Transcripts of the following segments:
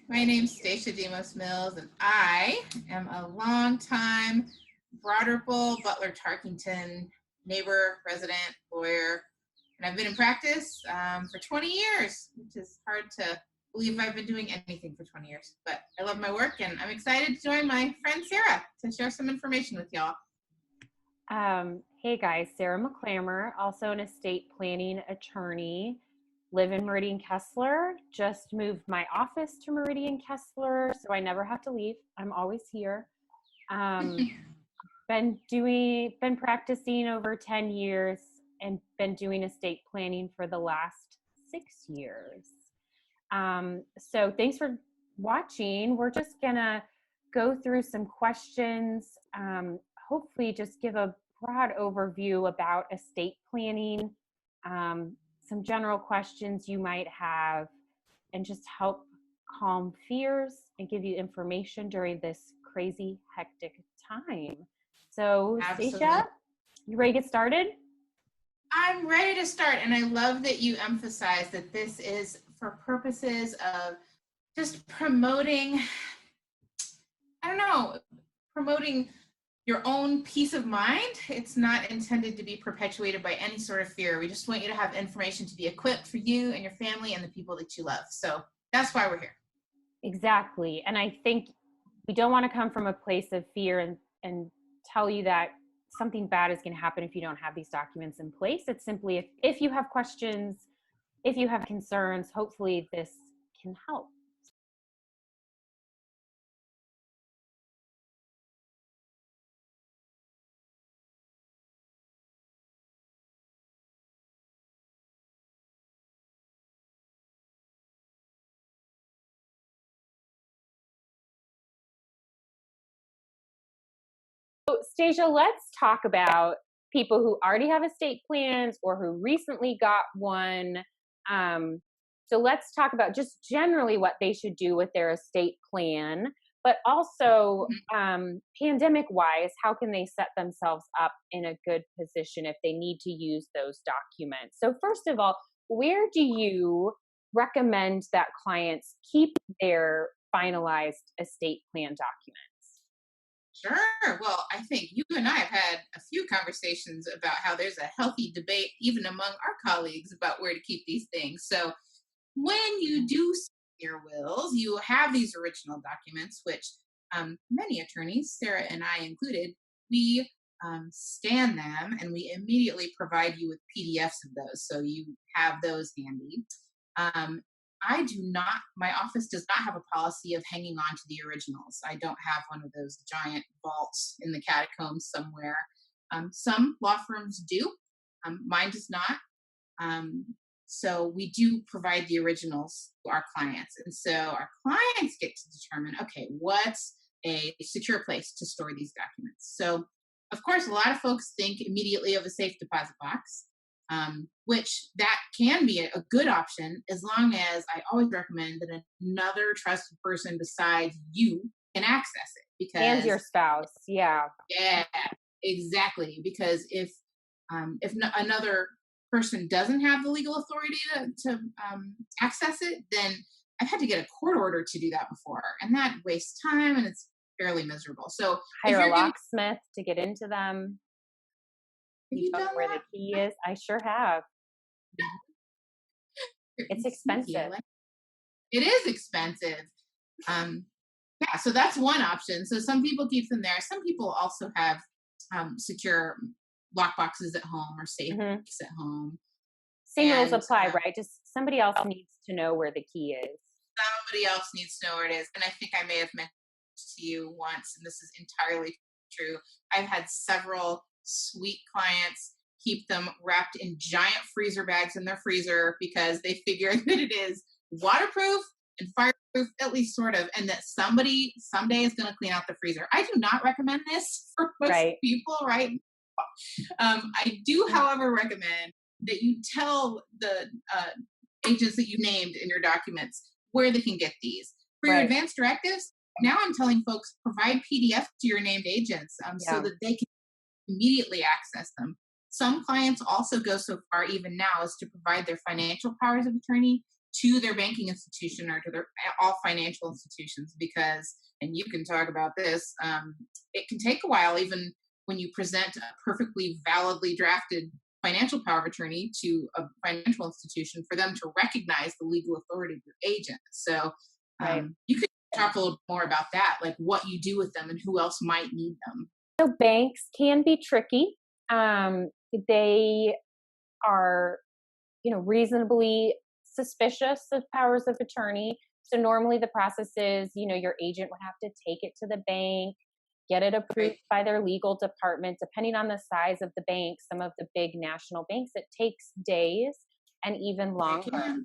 My name's Stacia Demos Mills, and I am a longtime Broad Ripple, Butler Tarkington neighbor, resident, lawyer, and I've been in practice for 20 years, which is hard to believe I've been doing anything for 20 years. But I love my work, and I'm excited to join my friend Sarah to share some information with y'all. Hey guys, Sarah McClammer, also an estate planning attorney, live in Meridian Kessler, just moved my office to Meridian Kessler, so I never have to leave. I'm always here. Been practicing over 10 years and been doing estate planning for the last 6 years. So thanks for watching. We're just gonna go through some questions, hopefully just give a broad overview about estate planning, some general questions you might have, and just help calm fears and give you information during this crazy, hectic time. So, Stacia, you ready to get started? I'm ready to start, and I love that you emphasize that this is for purposes of just promoting, promoting your own peace of mind. It's not intended to be perpetuated by any sort of fear. We just want you to have information to be equipped for you and your family and the people that you love. So that's why we're here. Exactly. And I think we don't want to come from a place of fear and tell you that something bad is going to happen if you don't have these documents in place. It's simply if you have questions, if you have concerns, hopefully this can help. So, Stacia, let's talk about people who already have estate plans or who recently got one. So let's talk about just generally what they should do with their estate plan, but also pandemic-wise, how can they set themselves up in a good position if they need to use those documents? So first of all, where do you recommend that clients keep their finalized estate plan documents? Sure. Well, I think you and I have had a few conversations about how there's a healthy debate, even among our colleagues, about where to keep these things. So when you do your wills, you have these original documents, which many attorneys, Sarah and I included, we scan them and we immediately provide you with PDFs of those. So you have those handy. I do not, my office does not have a policy of hanging on to the originals. I don't have one of those giant vaults in the catacombs somewhere. Some law firms do, mine does not. So we do provide the originals to our clients. And so our clients get to determine, okay, what's a secure place to store these documents? So, of course, a lot of folks think immediately of a safe deposit box. Which that can be a good option as long as I always recommend that another trusted person besides you can access it. Because and your spouse, yeah, exactly. Because if another person doesn't have the legal authority to access it, then I've had to get a court order to do that before, and that wastes time and it's fairly miserable. So hire a locksmith to get into them. You know where the key is? I sure have. It's expensive. It is expensive. Yeah, so that's one option. So some people keep them there. Some people also have secure lock boxes at home or safes at home. Same rules apply, right? Just somebody else needs to know where the key is. Somebody else needs to know where it is. And I think I may have mentioned to you once, and this is entirely true. I've had several sweet clients keep them wrapped in giant freezer bags in their freezer because they figure that it is waterproof and fireproof, at least sort of, and that somebody someday is going to clean out the freezer. I do not recommend this for most people, right? I do, however, recommend that you tell the agents that you named in your documents where they can get these. For your advance directives, now I'm telling folks, provide PDFs to your named agents so that they can immediately access them. Some clients also go so far even now as to provide their financial powers of attorney to their banking institution or to their all financial institutions, because, and you can talk about this, it can take a while, even when you present a perfectly validly drafted financial power of attorney to a financial institution, for them to recognize the legal authority of your agent. So Right. you could talk a little more about that, like what you do with them and who else might need them. So banks can be tricky. They are, reasonably suspicious of powers of attorney. So normally the process is, your agent would have to take it to the bank, get it approved by their legal department. Depending on the size of the bank, some of the big national banks, it takes days and even longer.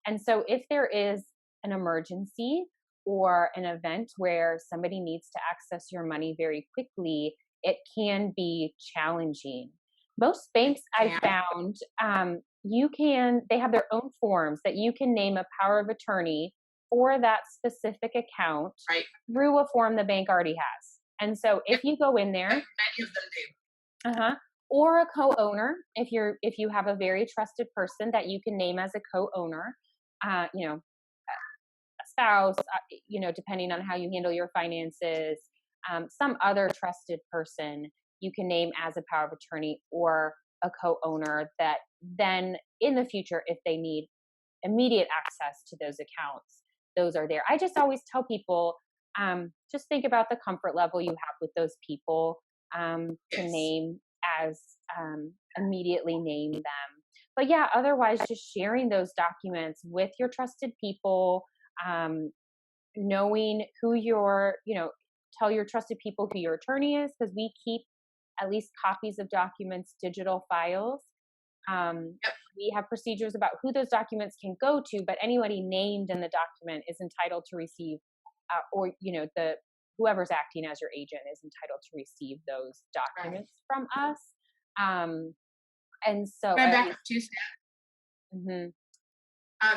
And so if there is an emergency or an event where somebody needs to access your money very quickly, it can be challenging. Most banks I found, they have their own forms that you can name a power of attorney for that specific account through a form the bank already has. And so if you go in there, many of them do. Or a co-owner, if you have a very trusted person that you can name as a co-owner, a spouse, depending on how you handle your finances, some other trusted person you can name as a power of attorney or a co-owner, that then in the future, if they need immediate access to those accounts, those are there. I just always tell people, just think about the comfort level you have with those people, to name as, immediately name them. But yeah, otherwise just sharing those documents with your trusted people, knowing who tell your trusted people who your attorney is, because we keep at least copies of documents, digital files. We have procedures about who those documents can go to, but anybody named in the document is entitled to receive, whoever's acting as your agent is entitled to receive those documents from us. And so, Can I back up 2 steps? Mm-hmm.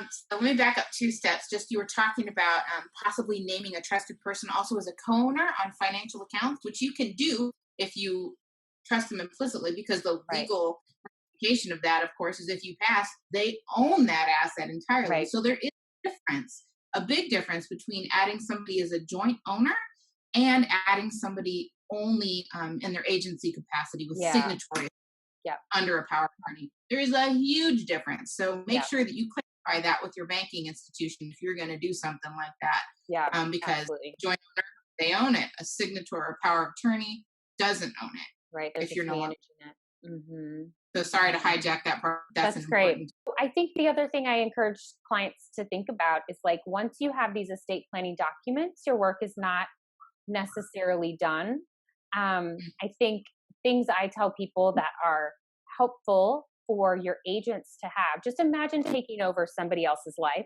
So let me back up 2 steps. Just, you were talking about possibly naming a trusted person also as a co-owner on financial accounts, which you can do if you trust them implicitly, because the legal ramification of that, of course, is if you pass, they own that asset entirely. So there is a big difference between adding somebody as a joint owner and adding somebody only in their agency capacity with signatory under a power of attorney. There is a huge difference. So make sure that you clarify that with your banking institution if you're going to do something like that. Because joint owner, they own it. A signatory or power of attorney doesn't own it. Right. If you're no longer it. Mm-hmm. So sorry to hijack that part. That's great. I think the other thing I encourage clients to think about is, like, once you have these estate planning documents, your work is not necessarily done. I think things I tell people that are helpful for your agents to have, just imagine taking over somebody else's life.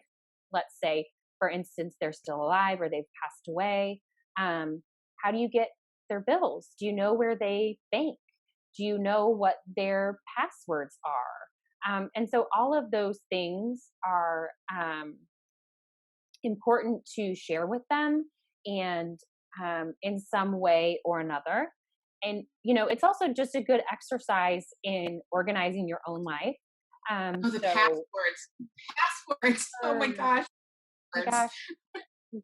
Let's say, for instance, they're still alive or they've passed away. How do you get their bills? Do you know where they bank? Do you know what their passwords are? And so all of those things are important to share with them, and in some way or another. And, it's also just a good exercise in organizing your own life. Passwords. Oh my gosh.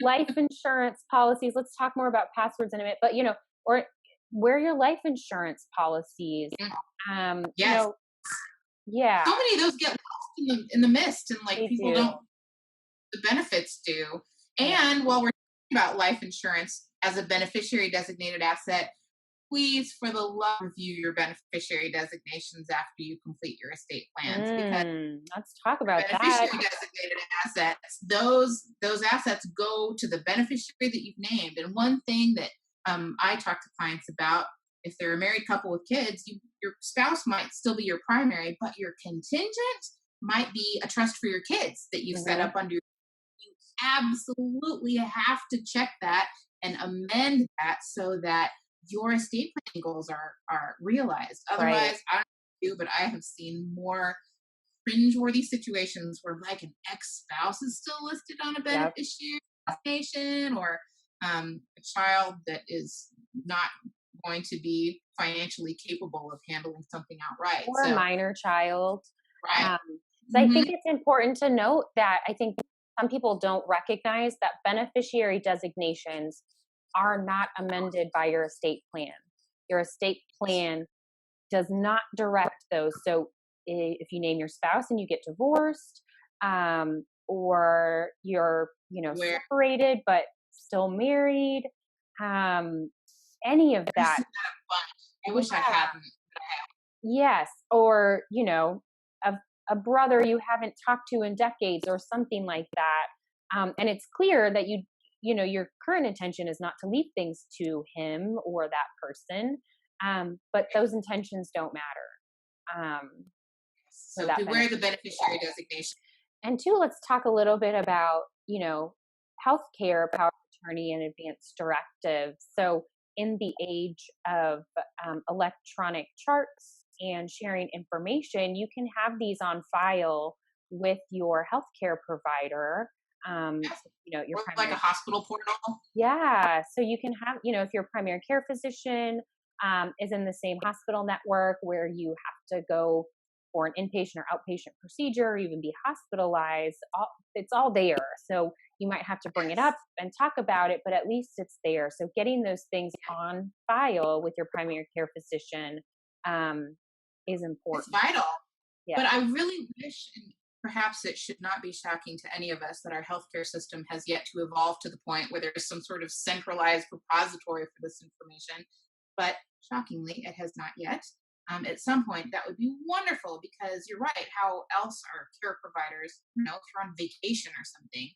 Life insurance policies. Let's talk more about passwords in a minute, but, or where your life insurance policies. So many of those get lost in the mist, and people don't, the benefits do. And while we're talking about life insurance as a beneficiary designated asset, please, for the love, review your beneficiary designations after you complete your estate plans. Because let's talk about beneficiary designated assets, those assets go to the beneficiary that you've named. And one thing that I talk to clients about, if they're a married couple with kids, your spouse might still be your primary, but your contingent might be a trust for your kids that you set up under. You absolutely have to check that and amend that so that your estate planning goals are realized. Otherwise, I don't know you, but I have seen more cringeworthy situations where, like, an ex-spouse is still listed on a beneficiary designation, or a child that is not going to be financially capable of handling something outright. Or a minor child. Right. So I think it's important to note that I think some people don't recognize that beneficiary designations are not amended by your estate plan. Your estate plan does not direct those. So if you name your spouse and you get divorced, or you're, Where separated but still married, any of I've that. seen that a bunch. I wish I Yeah. hadn't. Yes, or a brother you haven't talked to in decades, or something like that. And it's clear that your current intention is not to leave things to him or that person, but those intentions don't matter for So that beware the benefit. beneficiary designation. And two, let's talk a little bit about healthcare, power of attorney, and advanced directives. So in the age of electronic charts and sharing information, you can have these on file with your healthcare provider. Yes. Your Or like a primary, hospital portal. yeah. So you can have, if your primary care physician is in the same hospital network where you have to go for an inpatient or outpatient procedure, or even be hospitalized, it's all there. So you might have to bring it up Yes. and talk about it, but at least it's there. So getting those things on file with your primary care physician is It's important. vital. Yeah. But I really wish, and perhaps it should not be shocking to any of us, that our healthcare system has yet to evolve to the point where there's some sort of centralized repository for this information. But shockingly, it has not yet. At some point, that would be wonderful, because you're right. How else are care providers, if you're on vacation or something,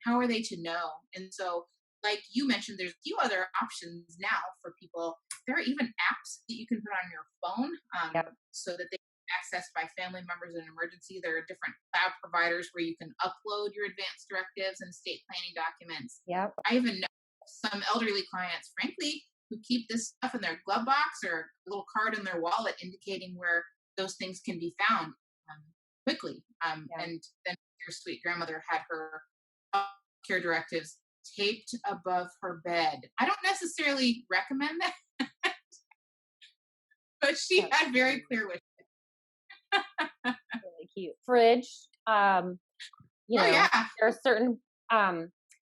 how are they to know? And so, like you mentioned, there's a few other options now for people. There are even apps that you can put on your phone, Yep. so that they accessed by family members in an emergency. There are different cloud providers where you can upload your advanced directives and estate planning documents. Yep. I even know some elderly clients, frankly, who keep this stuff in their glove box or a little card in their wallet indicating where those things can be found quickly. Yeah. And then your sweet grandmother had her care directives taped above her bed. I don't necessarily recommend that, but she That's had very clear wishes. really cute. Fridge. Oh, yeah. There are certain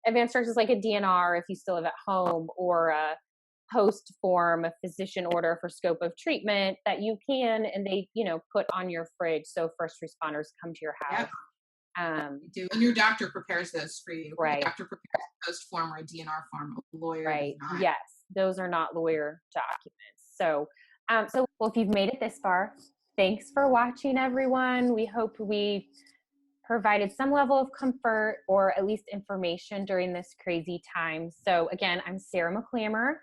advanced directives like a DNR if you still live at home, or a post form, a physician order for scope of treatment that you can, and they, put on your fridge so first responders come to your house. Yep. Do. And your doctor prepares those for you. Right. Your doctor prepares a post form or a DNR form. A lawyer Right. does not. Yes. Those are not lawyer documents. So, well, if you've made it this far, thanks for watching, everyone. We hope we provided some level of comfort or at least information during this crazy time. So again, I'm Sarah McClammer.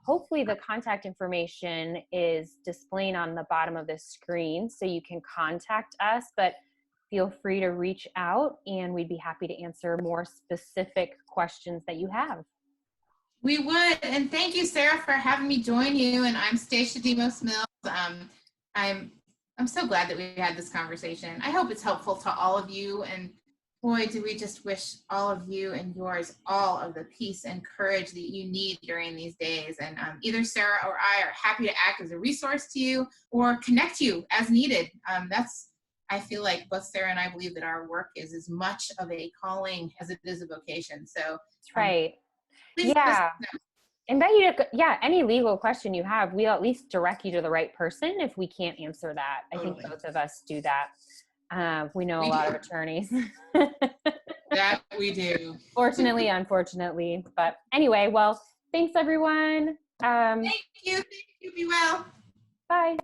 Hopefully the contact information is displaying on the bottom of this screen so you can contact us, but feel free to reach out and we'd be happy to answer more specific questions that you have. We would. And thank you, Sarah, for having me join you. And I'm Stacia Demos Mills. I'm so glad that we had this conversation. I hope it's helpful to all of you. And boy, do we just wish all of you and yours all of the peace and courage that you need during these days. And either Sarah or I are happy to act as a resource to you or connect you as needed. I feel like both Sarah and I believe that our work is as much of a calling as it is a vocation. So That's right. please Yeah. Invite you to, any legal question you have, we'll at least direct you to the right person if we can't answer that. I think both of us do that. We know a lot of attorneys. That we do. Fortunately, unfortunately. But anyway, well, thanks everyone. Thank you. Be well. Bye.